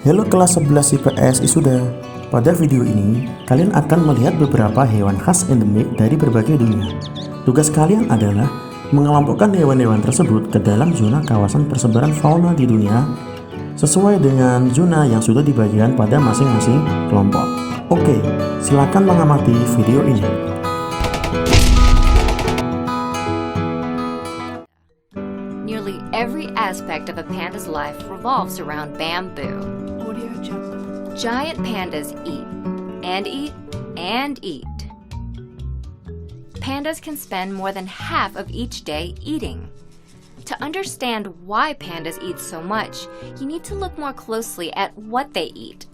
Halo kelas 11 IPS Isuda. Pada video ini, kalian akan melihat beberapa hewan khas endemik dari berbagai dunia. Tugas kalian adalah mengelompokkan hewan-hewan tersebut ke dalam zona kawasan persebaran fauna di dunia sesuai dengan zona yang sudah dibagikan pada masing-masing kelompok. Oke, silakan mengamati video ini. Nearly every aspect of a panda's life revolves around bamboo. Giant pandas eat, and eat, and eat. Pandas can spend more than half of each day eating. To understand why pandas eat so much, you need to look more closely at what they eat.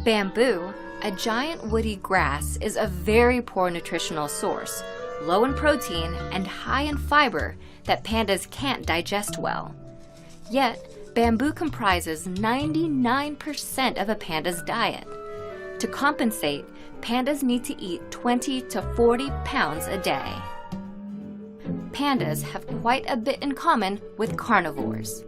Bamboo, a giant woody grass, is a very poor nutritional source, low in protein and high in fiber that pandas can't digest well. Yet, bamboo comprises 99% of a panda's diet. To compensate, pandas need to eat 20 to 40 pounds a day. Pandas have quite a bit in common with carnivores.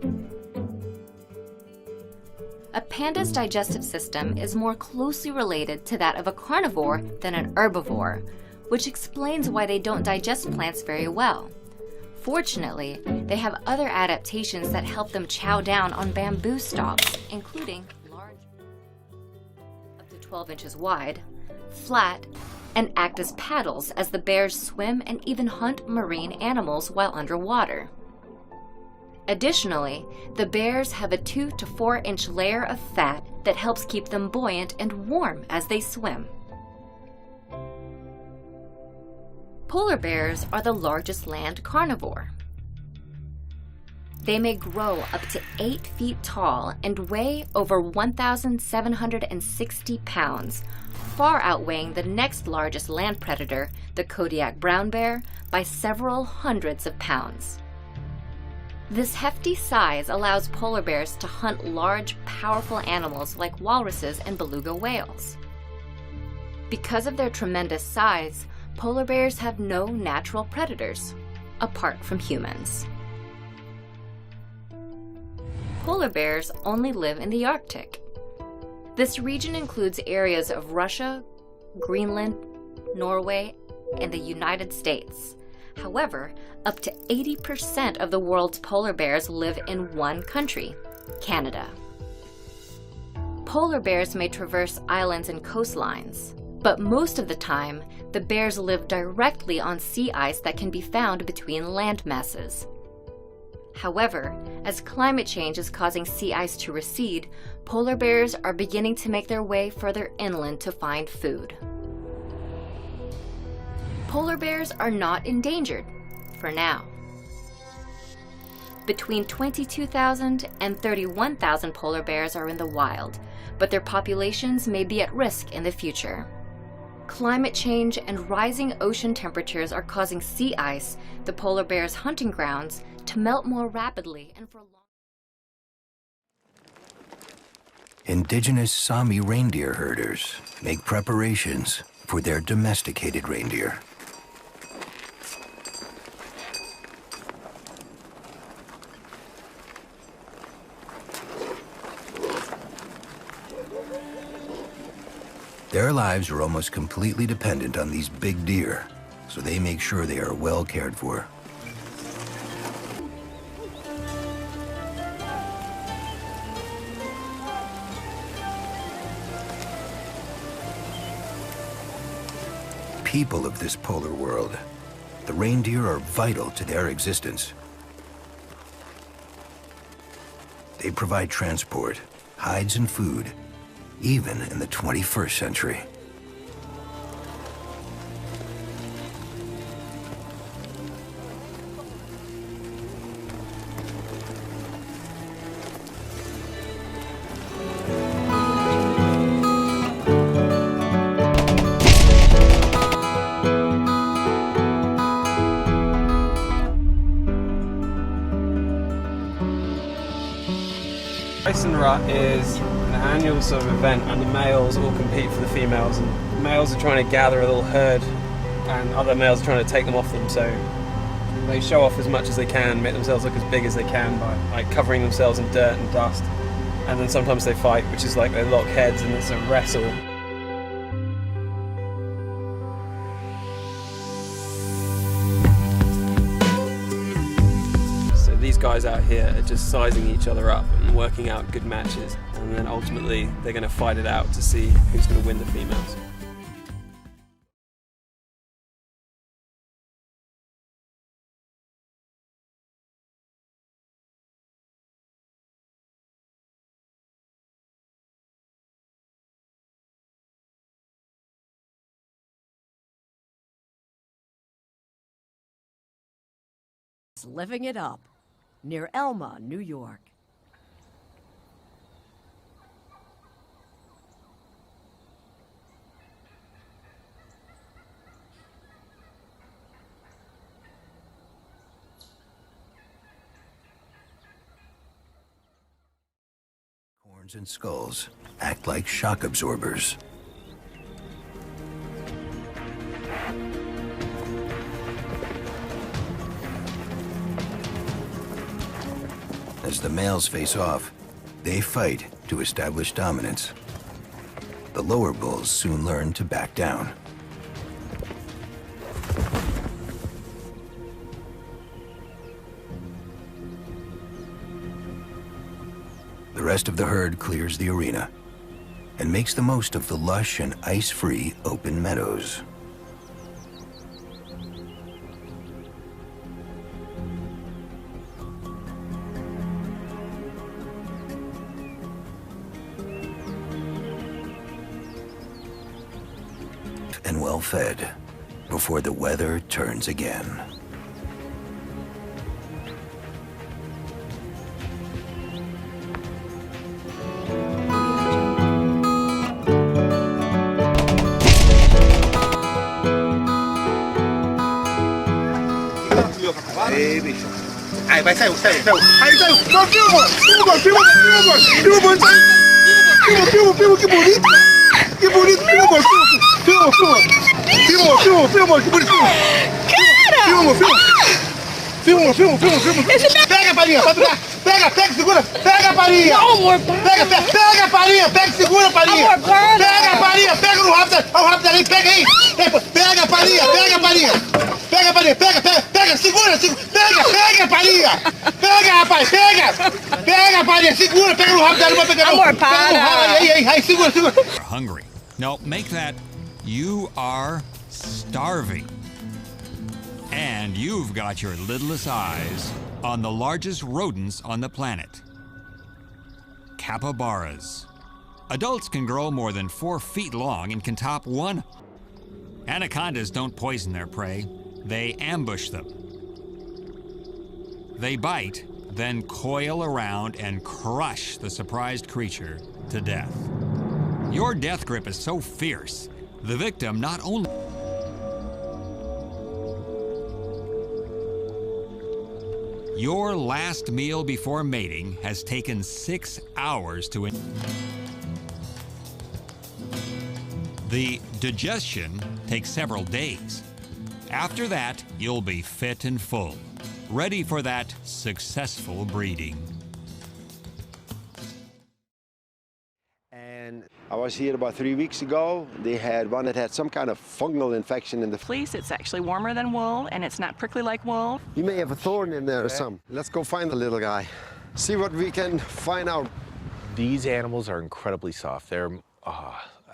A panda's digestive system is more closely related to that of a carnivore than an herbivore, which explains why they don't digest plants very well. Fortunately, they have other adaptations that help them chow down on bamboo stalks, including large, up to 12 inches wide, flat, and act as paddles as the bears swim and even hunt marine animals while underwater. Additionally, the bears have a 2 to 4 inch layer of fat that helps keep them buoyant and warm as they swim. Polar bears are the largest land carnivore. They may grow up to 8 feet tall and weigh over 1,760 pounds, far outweighing the next largest land predator, the Kodiak brown bear, by several hundreds of pounds. This hefty size allows polar bears to hunt large, powerful animals like walruses and beluga whales. Because of their tremendous size, polar bears have no natural predators, apart from humans. Polar bears only live in the Arctic. This region includes areas of Russia, Greenland, Norway, and the United States. However, up to 80% of the world's polar bears live in one country, Canada. Polar bears may traverse islands and coastlines, but most of the time, the bears live directly on sea ice that can be found between land masses. However, as climate change is causing sea ice to recede, polar bears are beginning to make their way further inland to find food. Polar bears are not endangered, for now. Between 22,000 and 31,000 polar bears are in the wild, but their populations may be at risk in the future. Climate change and rising ocean temperatures are causing sea ice, the polar bear's hunting grounds, to melt more rapidly and for long. indigenous Sami reindeer herders make preparations for their domesticated reindeer. Their lives are almost completely dependent on these big deer, so they make sure they are well cared for. People of this polar world, the reindeer are vital to their existence. They provide transport, hides, and food, even in the 21st century. Race and Rut is an annual sort of event, and the males all compete for the females, and the males are trying to gather a little herd and other males are trying to take them off them, so they show off as much as they can, make themselves look as big as they can by like covering themselves in dirt and dust, and then sometimes they fight, which is like they lock heads and it's a wrestle. These guys out here are just sizing each other up and working out good matches, and then ultimately they're going to fight it out to see who's going to win the females. Living it up near Elma, New York. Horns and skulls act like shock absorbers. As the males face off, they fight to establish dominance. The lower bulls soon learn to back down. The rest of the herd clears the arena and makes the most of the lush and ice-free open meadows. And well fed before the weather turns again. Ei, bicho. Aí, vai, saiu. Aí, saiu. Não, filma, que bonito. Que bonito, filma, que bonito. Cara! Filma. Pega a parinha, pode pegar. Pega, segura. Pega a parinha. Não, amor, para. Pega a parinha, segura a parinha. Amor, para. Pega a parinha, pega no rabo dali, pega aí. Pega a parinha. Pega, segura. Pega a parinha. Pega, rapaz, pega a parinha, segura, pega no rabo dali, vai pegar. Amor, para. Aí, segura. Hungry. No, make that you are starving. And you've got your lidless eyes on the largest rodents on the planet. Capybaras. Adults can grow more than 4 feet long and can top 1. Anacondas don't poison their prey, they ambush them. They bite, then coil around and crush the surprised creature to death. Your death grip is so fierce, the victim not only... Your last meal before mating has taken 6 hours to... The digestion takes several days. After that, you'll be fit and full, ready for that successful breeding. And I was here about 3 weeks ago. They had one that had some kind of fungal infection in the Fleece, it's actually warmer than wool, and it's not prickly like wool. You may have a thorn in there or something. Let's go find the little guy. See what we can find out. These animals are incredibly soft.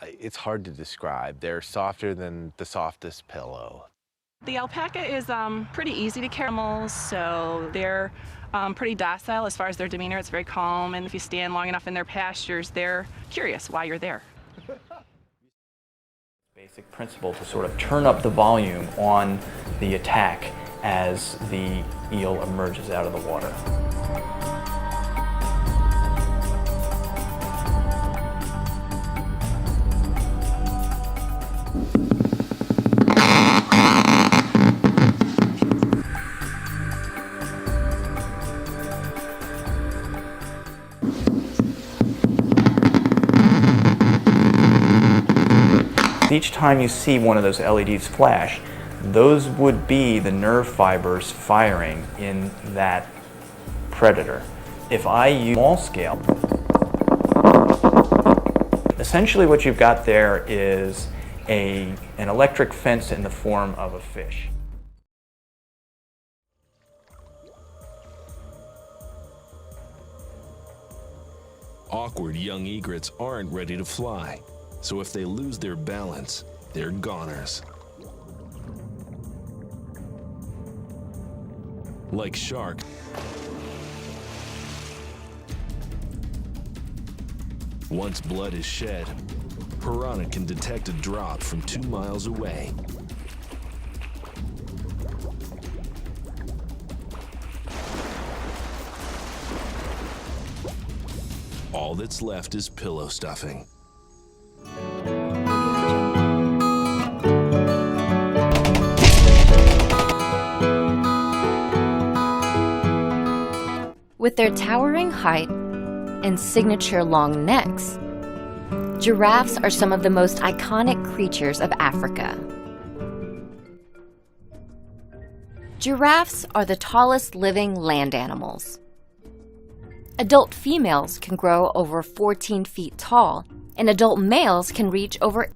It's hard to describe. They're softer than the softest pillow. The alpaca is pretty easy to care animals, so they're pretty docile as far as their demeanor. It's very calm, and if you stand long enough in their pastures, they're curious why you're there. Basic principle to sort of turn up the volume on the attack as the eel emerges out of the water. Each time you see one of those LEDs flash, those would be the nerve fibers firing in that predator. If I use small scale, essentially what you've got there is an electric fence in the form of a fish. Awkward young egrets aren't ready to fly. So if they lose their balance, they're goners. Like shark, once blood is shed, piranha can detect a drop from 2 miles away. All that's left is pillow stuffing. With their towering height and signature long necks, giraffes are some of the most iconic creatures of Africa. Giraffes are the tallest living land animals. Adult females can grow over 14 feet tall, and adult males can reach over.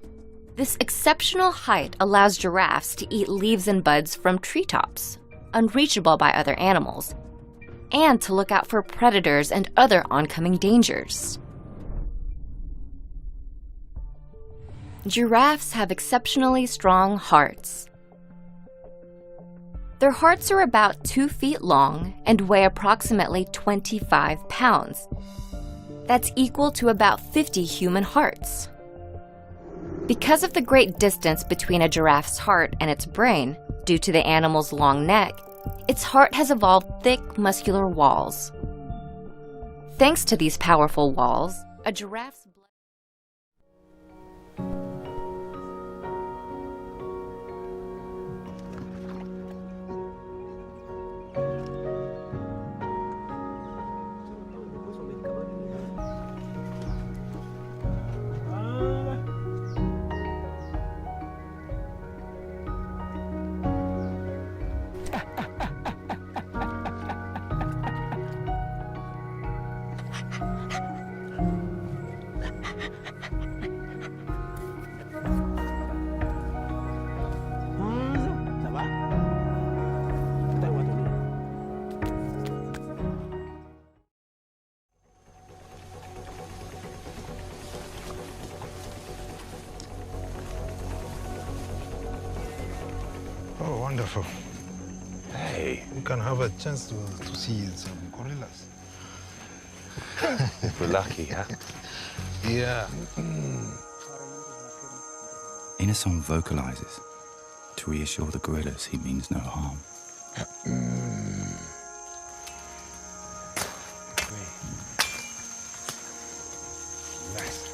This exceptional height allows giraffes to eat leaves and buds from treetops, unreachable by other animals, and to look out for predators and other oncoming dangers. Giraffes have exceptionally strong hearts. Their hearts are about 2 feet long and weigh approximately 25 pounds. That's equal to about 50 human hearts. Because of the great distance between a giraffe's heart and its brain, due to the animal's long neck, its heart has evolved thick, muscular walls. Thanks to these powerful walls, a giraffe's blood... Oh, wonderful. Hey. We can have a chance to see some gorillas. We're lucky, huh? Yeah. Innocent vocalizes to reassure the gorillas he means no harm. Nice.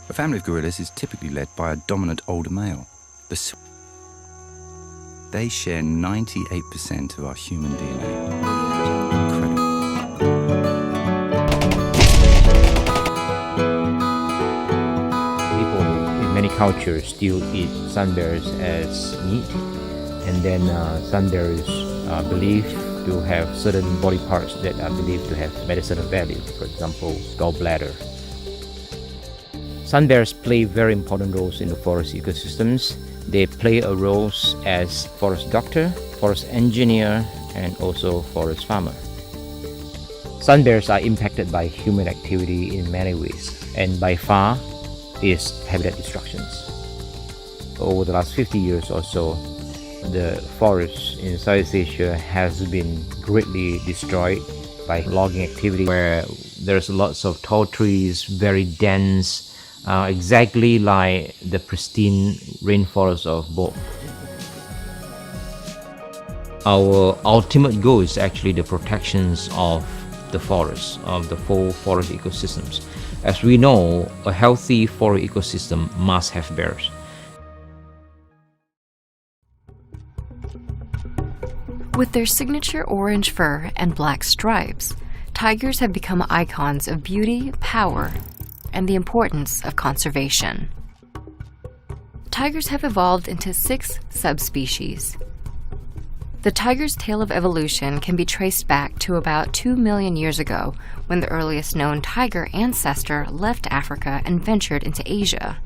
A family of gorillas is typically led by a dominant older male. They share 98% of our human DNA. culture still eat sun bears as meat, and then sun bears are believed to have certain body parts that are believed to have medicinal value, for example, gallbladder. Sun bears play very important roles in the forest ecosystems. They play a role as forest doctor, forest engineer, and also forest farmer. Sun bears are impacted by human activity in many ways, and by far is habitat destructions. Over the last 50 years or so, the forest in Southeast Asia has been greatly destroyed by logging activity, where there's lots of tall trees, very dense, exactly like the pristine rainforest of Bog. Our ultimate goal is actually the protections of the forests, of the full forest ecosystems. As we know, a healthy forest ecosystem must have bears. With their signature orange fur and black stripes, tigers have become icons of beauty, power, and the importance of conservation. Tigers have evolved into 6 subspecies. The tiger's tale of evolution can be traced back to about 2 million years ago, when the earliest known tiger ancestor left Africa and ventured into Asia.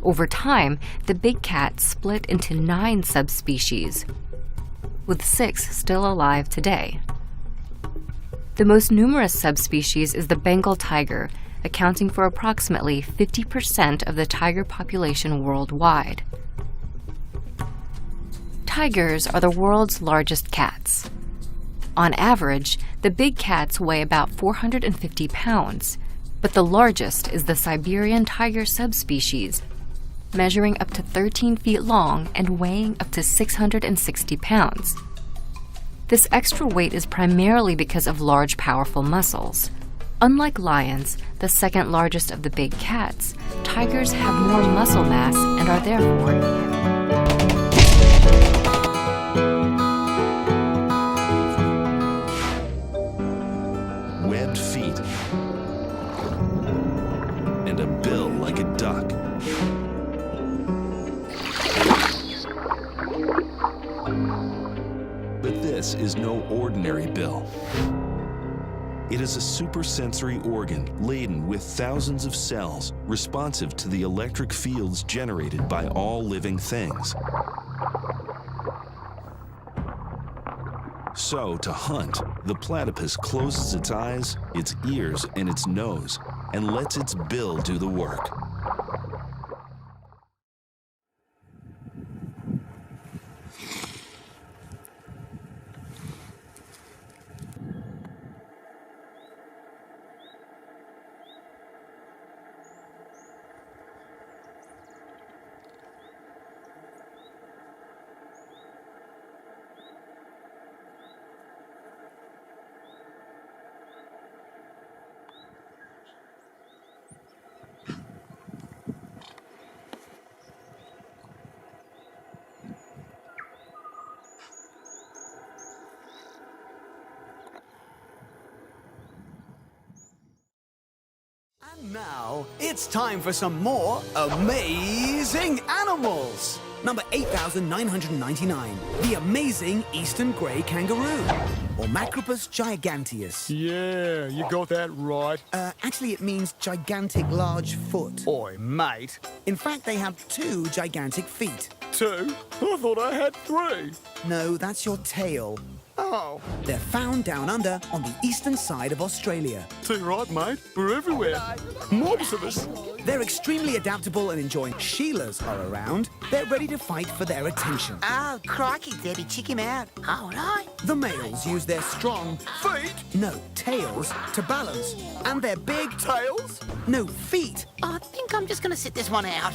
Over time, the big cat split into 9 subspecies, with 6 still alive today. The most numerous subspecies is the Bengal tiger, accounting for approximately 50% of the tiger population worldwide. Tigers are the world's largest cats. On average, the big cats weigh about 450 pounds, but the largest is the Siberian tiger subspecies, measuring up to 13 feet long and weighing up to 660 pounds. This extra weight is primarily because of large, powerful muscles. Unlike lions, the second largest of the big cats, tigers have more muscle mass and are therefore webbed feet and a bill like a duck. But this is no ordinary bill. It is a supersensory organ laden with thousands of cells responsive to the electric fields generated by all living things. So, to hunt, the platypus closes its eyes, its ears, and its nose, and lets its bill do the work. And now, it's time for some more amazing animals! Number 8,999, the amazing eastern grey kangaroo, or Macropus giganteus. Yeah, you got that right. Actually, it means gigantic large foot. Oi, mate. In fact, they have 2 gigantic feet. 2? I thought I had 3. No, that's your tail. Oh. They're found down under on the eastern side of Australia. Too right, mate. We're everywhere. Mobs of us. They're extremely adaptable and enjoying Sheilas are around. They're ready to fight for their attention. Oh, crikey, Debbie, check him out. All right. The males use their strong feet, no, tails, to balance. And their big tails, no, feet. I think I'm just going to sit this one out.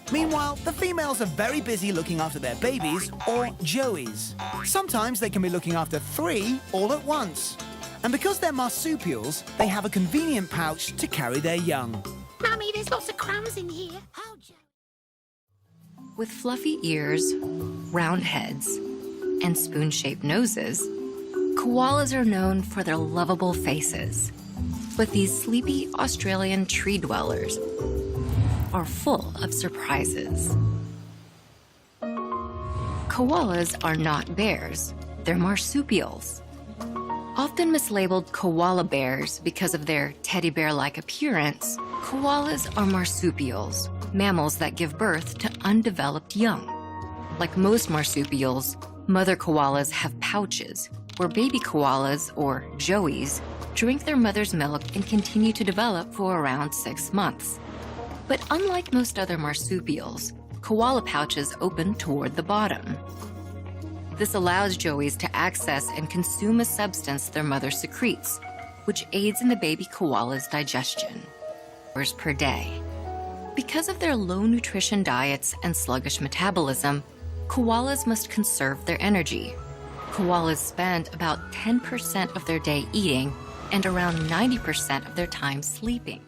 Meanwhile, the females are very busy looking after their babies, or joeys. Sometimes they can be looking after 3 all at once. And because they're marsupials, they have a convenient pouch to carry their young. Mummy, there's lots of crumbs in here. With fluffy ears, round heads, and spoon-shaped noses, koalas are known for their lovable faces. But these sleepy Australian tree dwellers are full of surprises. Koalas are not bears, they're marsupials. Often mislabeled koala bears because of their teddy bear-like appearance, koalas are marsupials, mammals that give birth to undeveloped young. Like most marsupials, mother koalas have pouches, where baby koalas, or joeys, drink their mother's milk and continue to develop for around 6 months. But unlike most other marsupials, koala pouches open toward the bottom. This allows joeys to access and consume a substance their mother secretes, which aids in the baby koala's digestion. Hours per day. Because of their low nutrition diets and sluggish metabolism, koalas must conserve their energy. Koalas spend about 10% of their day eating and around 90% of their time sleeping.